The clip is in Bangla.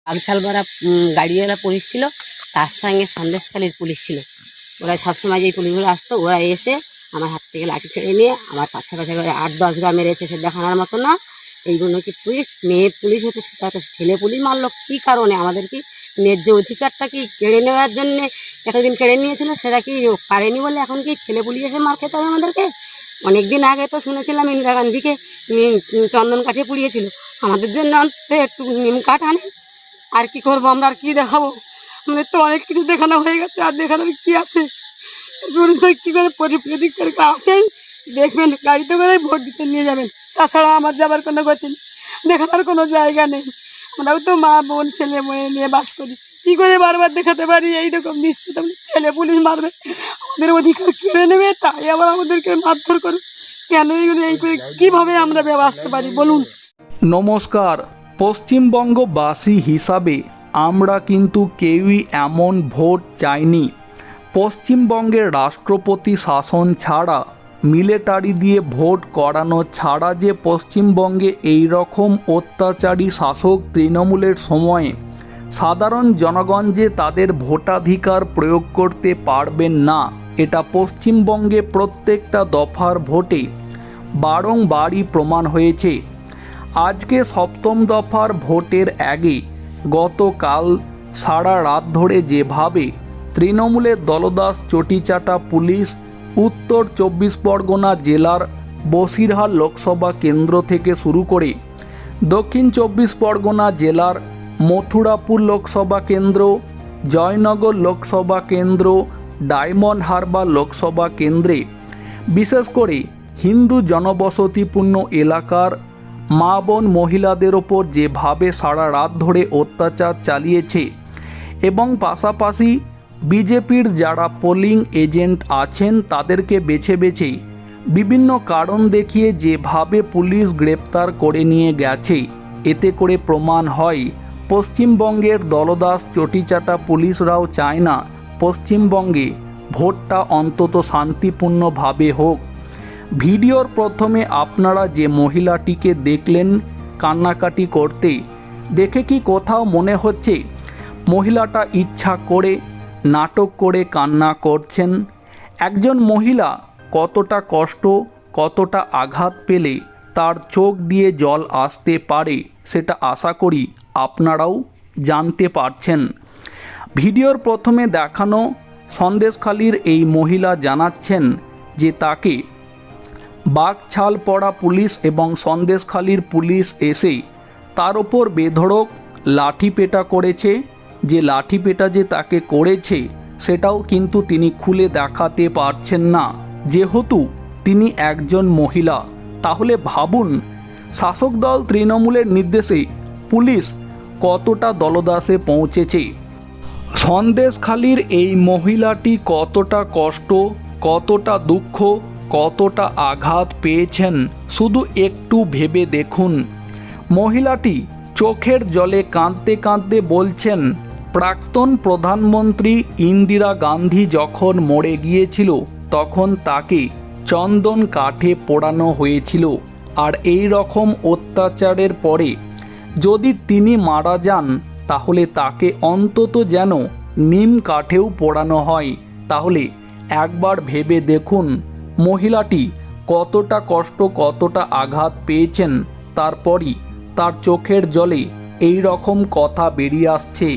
আলছালপাড়া গাড়িওয়ালা পুলিশ ছিল, তার সঙ্গে সন্দেশখালীর পুলিশ ছিল। ওরা সবসময় যেই পুলিশগুলো আসতো, ওরা এসে আমার হাত থেকে লাঠি ছেড়ে নিয়ে আমার পাশে পাশে করে 8-10 গা মেরেছে। সে দেখানোর মতো না। এইগুলো কি পুলিশ, মেয়ে পুলিশ হতে, সেটা তো ছেলে পুলিশ মারলো কী কারণে? আমাদের কি ন্যায্য অধিকারটা কি কেড়ে নেওয়ার জন্যে এতদিন কেড়ে নিয়েছিল, সেটা কি পারেনি বলে এখন কি ছেলে পুলিশ এসে মার খেতে হবে আমাদেরকে? অনেক দিন আগে তো শুনেছিলাম ইন্দিরা গান্ধীকে চন্দন কাঠে পুড়িয়েছিল। আমাদের জন্য অন্তত একটু নিম কাঠ আনে। আর কি করবো আমরা, আর কি দেখাবো? আমাদের তো অনেক কিছু দেখানো হয়ে গেছে, আর দেখানোর কি আছে? কী করে প্রদীপ করে আসেন, দেখবেন গাড়িতে করে ভোট দিতে নিয়ে যাবেন, তাছাড়া আমার যাবার কোনো গতি নেই, দেখানোর কোনো জায়গা নেই। আমরাও তো মা বোন ছেলে মেয়ে নিয়ে বাস করি, কী করে বারবার দেখাতে পারি? এইরকম নিশ্চিত ছেলে পুলিশ মারবে, আমাদের অধিকার কেড়ে নেবে, তাই আবার আমাদেরকে মারধর করবে কেন? এইগুলো এই করে কীভাবে আমরা বাঁচতে পারি বলুন? নমস্কার। পশ্চিমবঙ্গবাসী হিসাবে আমরা কিন্তু কেউই এমন ভোট চাইনি। পশ্চিমবঙ্গের রাষ্ট্রপতি শাসন ছাড়া, মিলিটারি দিয়ে ভোট করানো ছাড়া যে পশ্চিমবঙ্গে এই রকম অত্যাচারী শাসক তৃণমূলের সময়ে সাধারণ জনগণ যে তাদের ভোটাধিকার প্রয়োগ করতে পারবেন না, এটা পশ্চিমবঙ্গে প্রত্যেকটা দফার ভোটে বারংবারই প্রমাণ হয়েছে। আজকে সপ্তম দফার ভোটের আগে গতকাল সারা রাত ধরে যেভাবে তৃণমূলের দলদাস চটিচাটা পুলিশ উত্তর 24 পরগনা জেলার বসিরহাট লোকসভা কেন্দ্র থেকে শুরু করে দক্ষিণ 24 পরগনা জেলার মথুরাপুর লোকসভা কেন্দ্র, জয়নগর লোকসভা কেন্দ্র, ডায়মন্ড হারবার লোকসভা কেন্দ্রে বিশেষ করে হিন্দু জনবসতিপূর্ণ এলাকার মা বোন মহিলাদের ওপর যেভাবে সারা রাত ধরে অত্যাচার চালিয়েছে, এবং পাশাপাশি বিজেপির যারা পোলিং এজেন্ট আছেন তাদেরকে বেছে বেছে বিভিন্ন কারণ দেখিয়ে যেভাবে পুলিশ গ্রেপ্তার করে নিয়ে গেছে, এতে করে প্রমাণ হয় পশ্চিমবঙ্গের দলদাস চটিচাটা পুলিশরাও চায় না পশ্চিমবঙ্গে ভোটটা অন্তত শান্তিপূর্ণভাবে হোক। ভিডিওর প্রথমে আপনারা যে মহিলাটিকে দেখলেন কান্নাকাটি করতে, দেখে কি কোথাও মনে হচ্ছে মহিলাটা ইচ্ছা করে নাটক করে কান্না করছেন? একজন মহিলা কতটা কষ্ট, কতটা আঘাত পেলে তার চোখ দিয়ে জল আসতে পারে, সেটা আশা করি আপনারাও জানতে পারছেন। ভিডিওর প্রথমে দেখানো সন্দেশখালীর এই মহিলা জানাচ্ছেন যে তাকে বাঘছাল পড়া পুলিশ এবং সন্দেশখালীর পুলিশ এসে তার ওপর বেধড়ক লাঠিপেটা করেছে। যে লাঠিপেটা যে তাকে করেছে সেটাও কিন্তু তিনি খুলে দেখাতে পারছেন না, যেহেতু তিনি একজন মহিলা। তাহলে ভাবুন, শাসক দল তৃণমূলের নির্দেশে পুলিশ কতটা দলদাসে পৌঁছেছে। সন্দেশখালীর এই মহিলাটি কতটা কষ্ট, কতটা দুঃখ, কতটা আঘাত পেয়েছেন শুধু একটু ভেবে দেখুন। মহিলাটি চোখের জলে কাঁদতে কাঁদতে বলছেন, প্রাক্তন প্রধানমন্ত্রী ইন্দিরা গান্ধী যখন মরে গিয়েছিল তখন তাকে চন্দন কাঠে পোড়ানো হয়েছিল, আর এই রকম অত্যাচারের পরে যদি তিনি মারা যান তাহলে তাকে অন্তত যেন নিম কাঠেও পোড়ানো হয়। তাহলে একবার ভেবে দেখুন মহিলাটি কতটা কষ্ট, কতটা আঘাত পেয়েছেন, তারপরই তার চোখের জলে এই রকম কথা বেরিয়ে আসছে।